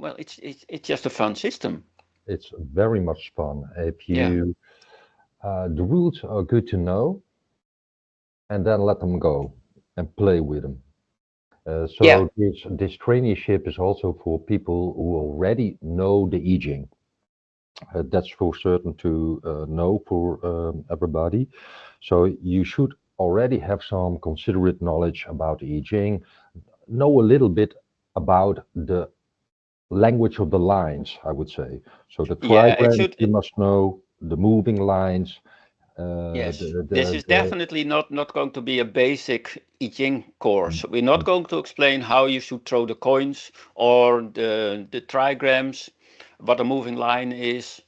well, it's just a fun system. It's very much fun. If Yeah, you, the rules are good to know, and then let them go and play with them. yeah, So this traineeship is also for people who already know the Yijing. That's for certain to know for everybody. So you should already have some considerate knowledge about the Yijing, know a little bit about the language of the lines, I would say. So the yeah. It trigrams should. you must know, the moving lines, Yes, this is definitely not going to be a basic Yijing course. We're not going to explain how you should throw the coins or the trigrams, what a moving line is.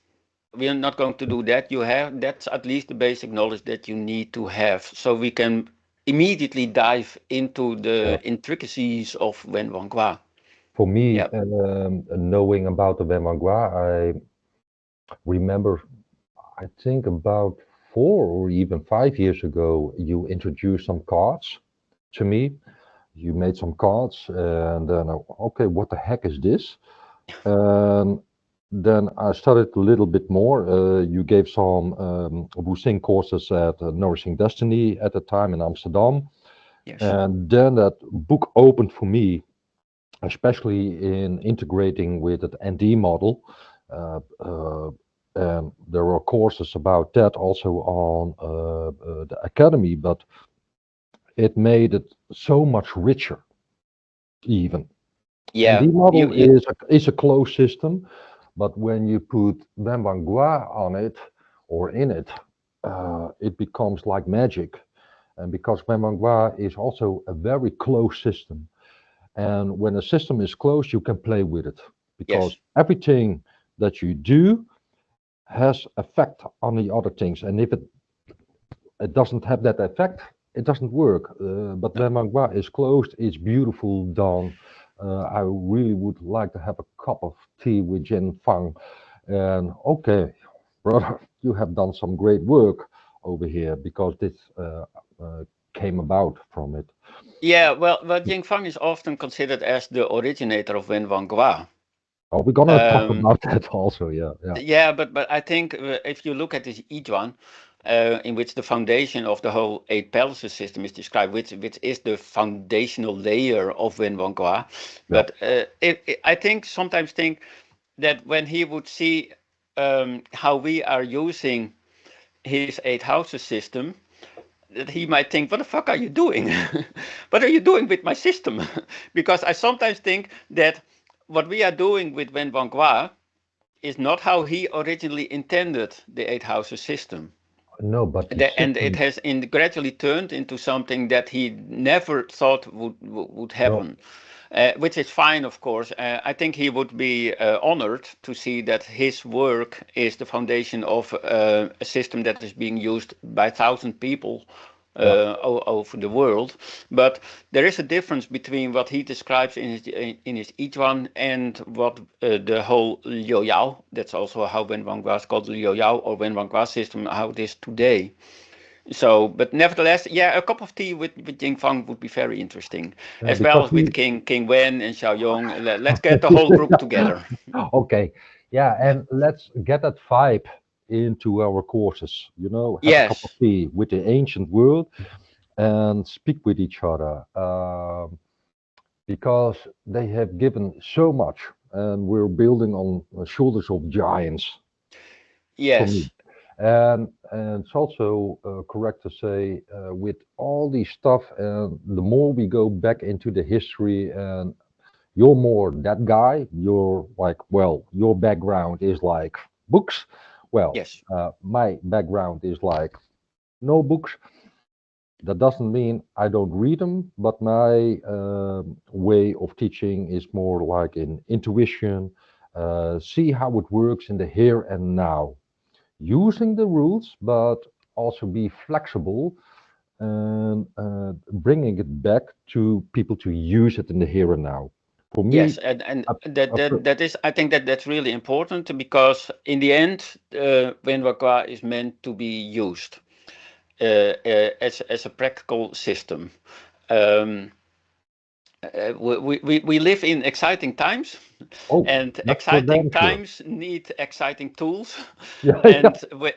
We are not going to do that. You have that's at least the basic knowledge that you need to have, so we can immediately dive into yeah. the intricacies of Wenwang Gua. For me, Yeah. knowing about the Wenwang Gua, I remember, I think about 4 or even 5 years ago, you introduced some cards to me. You made some cards, and then, okay, what the heck is this? And then I studied a little bit more. You gave some Wu Xing courses at Nourishing Destiny at the time in Amsterdam. Yes. And then that book opened for me, especially in integrating with the ND model. And there are courses about that also on the academy, but it made it so much richer, even. Yeah. ND You model you is a closed system, but when you put Wenwang Gua on it or in it, it becomes like magic. And because Wenwang Gua is also a very closed system, and when a system is closed, you can play with it because yes. everything that you do has effect on the other things. And if it doesn't have that effect, it doesn't work. But No. when Mangwa is closed, it's beautiful done. I really would like to have a cup of tea with Jen Fang. And okay, brother, you have done some great work over here because this uh, came about from it. Yeah, well, Jing Fang is often considered as the originator of Wenwang Gua. Oh, we're gonna talk Um, about that also. Yeah, yeah, yeah, but I think if you look at this Yizhuan, in which the foundation of the whole eight palaces system is described, which is the foundational layer of Wenwang Gua. yeah. But I think sometimes think that when he would see how we are using his eight houses system, that he might think, "What the fuck are you doing? What are you doing with my system?" Because I sometimes think that what we are doing with Wenwang Gua is not how he originally intended the eight houses system. No, but the And it system. has gradually turned into something that he never thought would No, happen, which is fine, of course. I think he would be honored to see that his work is the foundation of a system that is being used by 1,000 people yeah. over the world. But there is a difference between what he describes in his Ichuan and what the whole Liu Yao, that's also how Wenwang Gua is called, Liu Yao or Wenwang Gua system, how it is today. So, but nevertheless, yeah, a cup of tea with Jing Fang would be very interesting, as well Because as with he. King Wen and Xiao Yong. Let's get the whole group together. Okay, yeah, and let's get that vibe into our courses. Have a cup of Yes, tea with the ancient world and speak with each other because they have given so much, and we're building on the shoulders of giants for me. yes, And it's also correct to say with all these stuff, and the more we go back into the history and you're more that guy. You're like, well, your background is like books. Well, yes. my background is like no books. That doesn't mean I don't read them, but my way of teaching is more like in intuition. See how it works in the here and now, using the rules, but also be flexible and bringing it back to people to use it in the here and now. For Yes, me, and a, that, a that that is, I think that that's really important because in the end, Wenwakwa is meant to be used as a practical system. Um, we live in exciting times, Oh, and that's for exciting damn sure. times need exciting tools. Yeah, yeah. And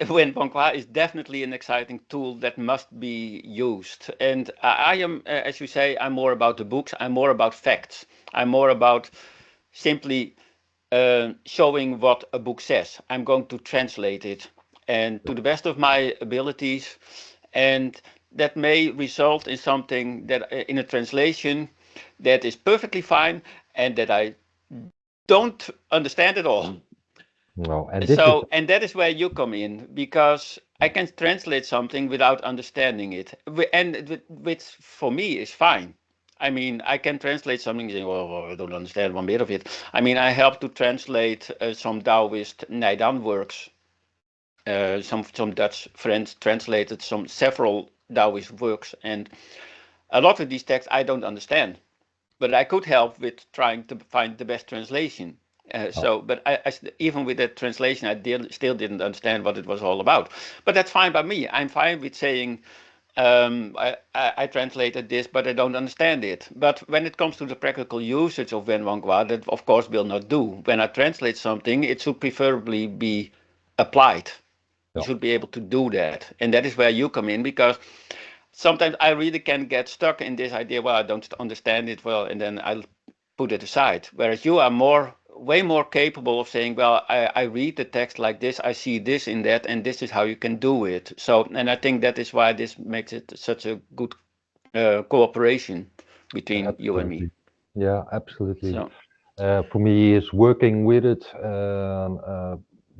Wenwang Gua is definitely an exciting tool that must be used. And I am, as you say, I'm more about the books. I'm more about facts. I'm more about simply showing what a book says. I'm going to translate it, and to the best of my abilities, and that may result in something that in a translation that is perfectly fine and that I don't understand at all. No, and this is So, and that is where you come in, because I can translate something without understanding it, and which for me is fine. I mean, I can translate something and say, well, I don't understand one bit of it. I mean, I helped to translate some Taoist Naidan works. Some Dutch friends translated some several Taoist works, and a lot of these texts I don't understand, but I could help with trying to find the best translation. oh, But even with that translation, still didn't understand what it was all about. But that's fine by me. I'm fine with saying I translated this, but I don't understand it. But when it comes to the practical usage of Wenwang Gua, that of course will not do. When I translate something, it should preferably be applied. You yeah. should be able to do that, and that is where you come in, because sometimes I really can get stuck in this idea. Well, I don't understand it well, and then I'll put it aside. Whereas you are way more capable of saying, well, I read the text like this, I see this in that, and this is how you can do it. So, and I think that is why this makes it such a good cooperation between you and me. Absolutely. Yeah, absolutely. So, For me, is working with it,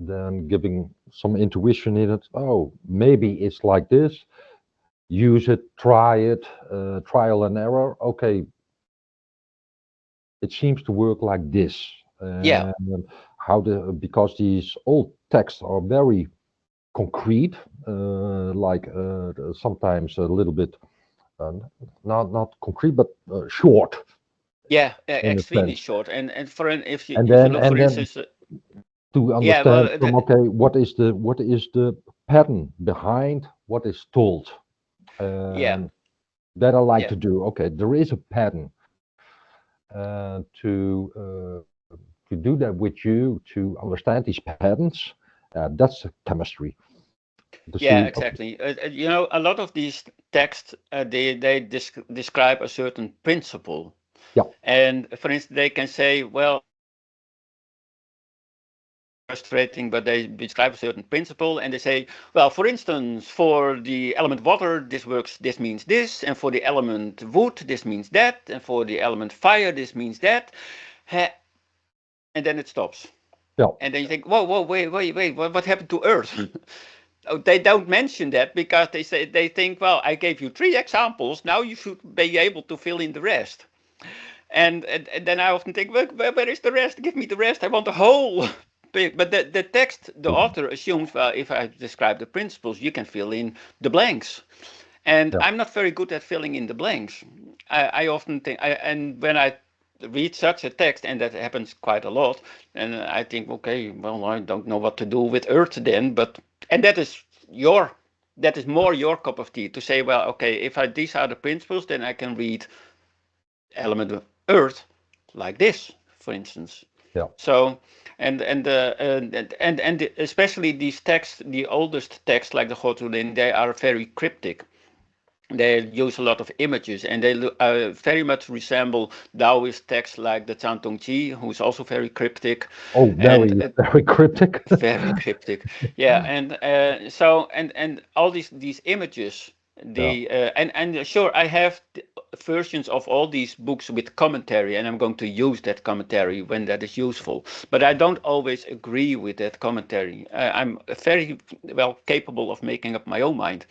then giving some intuition in it. Oh, maybe it's like this. Use it, trial and error. Okay, it seems to work like this. yeah, And because these old texts are very concrete, like sometimes a little bit uh, not concrete, but short yeah, in a extremely sense. short. And for an, And if you then look, for and then instance, to yeah, understand well, from okay, what is the pattern behind what is told, yeah, and that I like yeah. to do. Okay, there is a pattern, to do that with you to understand these patterns. That's chemistry. To Yeah, see, okay, exactly. A lot of these texts they describe a certain principle, yeah, and for instance, they can say, well, frustrating, but they describe a certain principle, and they say, well, for instance, for the element water, this works. This means this, and for the element wood, this means that, and for the element fire, this means that, and then it stops. yeah, And then you think, whoa, whoa, wait, what happened to Earth? Oh, they don't mention that because they think, well, I gave you three examples. Now you should be able to fill in the rest. And then I often think, where is the rest? Give me the rest. I want the whole. But the text, the author assumes, well, if I describe the principles, you can fill in the blanks. And yeah. I'm not very good at filling in the blanks. I often think, and when I read such a text, and that happens quite a lot, and I think, okay, well, I don't know what to do with Earth then, and your, that is more your cup of tea to say, well, okay, if these are the principles, then I can read element of Earth like this, for instance. Yeah. So, and especially these texts, the oldest texts like the Hotulin, they are very cryptic. They use a lot of images, and they very much resemble Taoist texts like the Chan Chi, who's also very cryptic, Oh, and very cryptic. very cryptic. Yeah, and so and all these images, Yeah. and sure, I have versions of all these books with commentary, and I'm going to use that commentary when that is useful. But I don't always agree with that commentary. I'm very well capable of making up my own mind.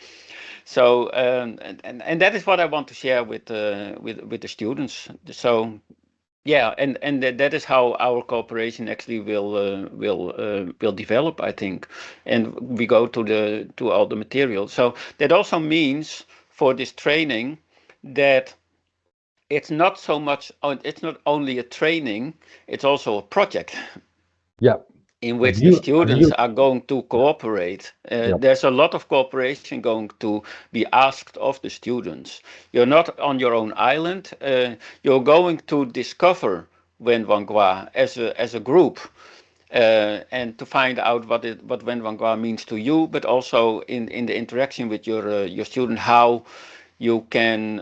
So and that is what I want to share with the students. So yeah, and that is how our cooperation actually will develop, I think, and we go to all the material. So that also means for this training that it's not so much it's not only a training, it's also a project. Yeah. in And which the you, students are going to cooperate. yeah, There's a lot of cooperation going to be asked of the students. You're not on your own island. You're going to discover Wenwang Gua as a group, and to find out what Wenwang Gua means to you, but also in the interaction with your student, how you can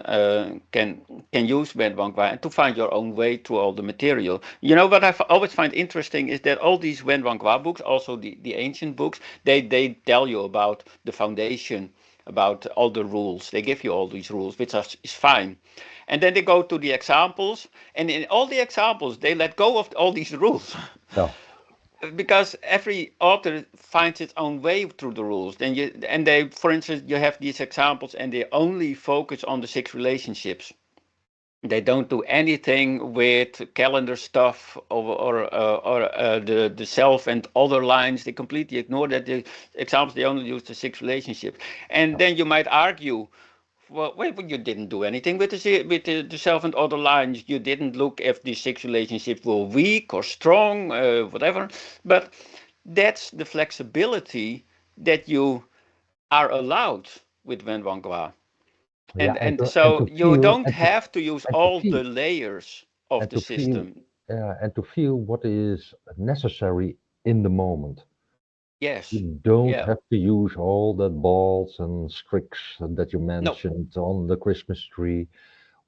use Wenwang Gua and to find your own way through all the material. You know what I always find interesting is that all these Wenwang Gua books, also the ancient books, they tell you about the foundation, about all the rules. They give you all these rules, which is fine. And then they go to the examples, and in all the examples, they let go of all these rules. yeah, Because every author finds its own way through the rules. Then they, for instance, you have these examples, and they only focus on the six relationships. They don't do anything with calendar stuff or the self and other lines. They completely ignore that. The examples, they only use the six relationships. And yeah, then you might argue, well, wait, you didn't do anything with the self and other lines. You didn't look if the six relationships were weak or strong, whatever. But that's the flexibility that you are allowed with Wenwang Gua. yeah, And and so to you feel don't have to use and to all feel the layers of and the to feel system. and to feel what is necessary in the moment. Yes. You don't Yeah. have to use all the balls and streaks that you No. mentioned on the Christmas tree.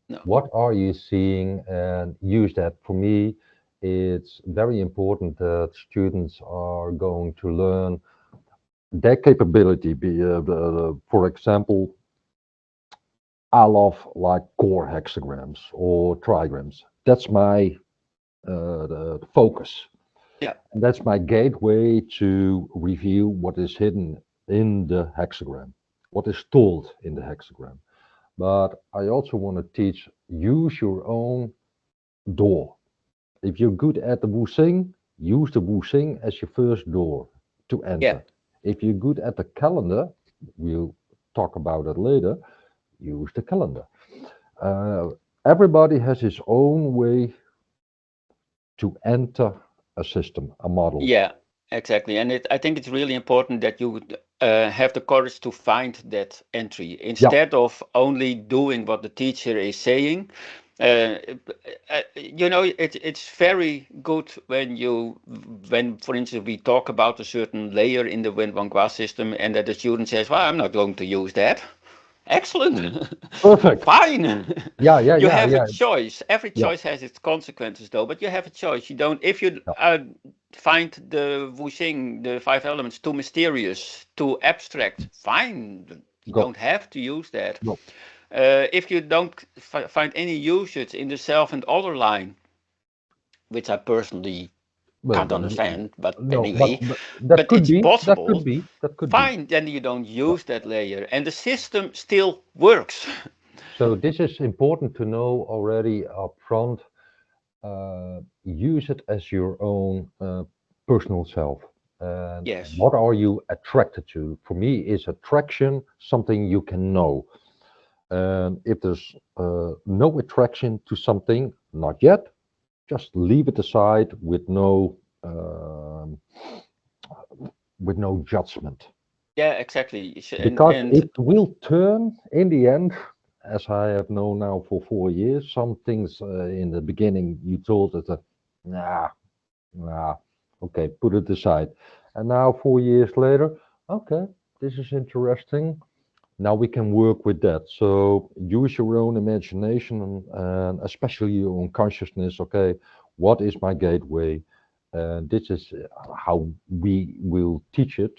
No. What are you seeing, and use that. For me, it's very important that students are going to learn their capability. For example, I love like core hexagrams or trigrams. That's my the focus. Yeah. And that's my gateway to review what is hidden in the hexagram, what is told in the hexagram. But I also want to teach use your own door. If you're good at the Wu-Sing, use the Wu-Sing as your first door to Yeah. enter. If you're good at the calendar, we'll talk about it later, use the calendar. Uh, Everybody has his own way to enter a system, a model. Yeah. Exactly. And I think it's really important that you have the courage to find that entry Yeah, instead of only doing what the teacher is saying. Uh, it's very good when, for instance, we talk about a certain layer in the Wenwang Gua system, and that the student says, "Well, I'm not going to use that." Excellent. perfect. Fine. Yeah, yeah, You yeah, have a yeah, choice. Every yeah, choice has its consequences, though, but you have a choice. You don't, if you yeah. find the Wuxing, the five elements, too mysterious, too abstract, fine. You Go, don't have to use that. go. If you don't find any usage in the self and other line, which I personally Well, can't then, understand, but no, anyway, but that but could it's be, that could possible, be, that could be. fine, then you don't Yeah. use that layer, and the system still works. So this is important to know already up front. Use it as your own personal self. And Yes. what are you attracted to? For me, is attraction something you can know. And if there's no attraction to something, not yet, just leave it aside with no judgment. Yeah, exactly. Because And it will turn in the end, as I have known now for 4 years. Some things in the beginning you told us that, nah, nah, okay, put it aside. And now 4 years later, okay, this is interesting. Now we can work with that. So use your own imagination and especially your own consciousness. Okay, what is my gateway? This is how we will teach it.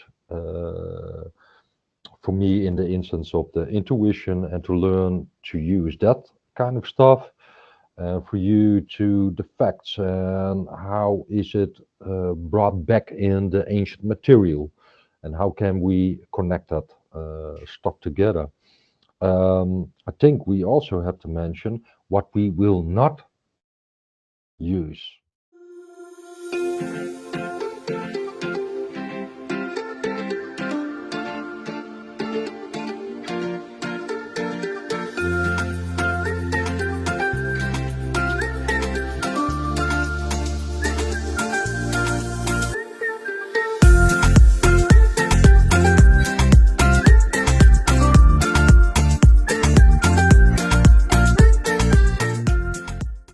For me, in the instance of the intuition and to learn to use that kind of stuff. For you to the facts and how is it brought back in the ancient material and how can we connect that stuff together. I think we also have to mention what we will not use.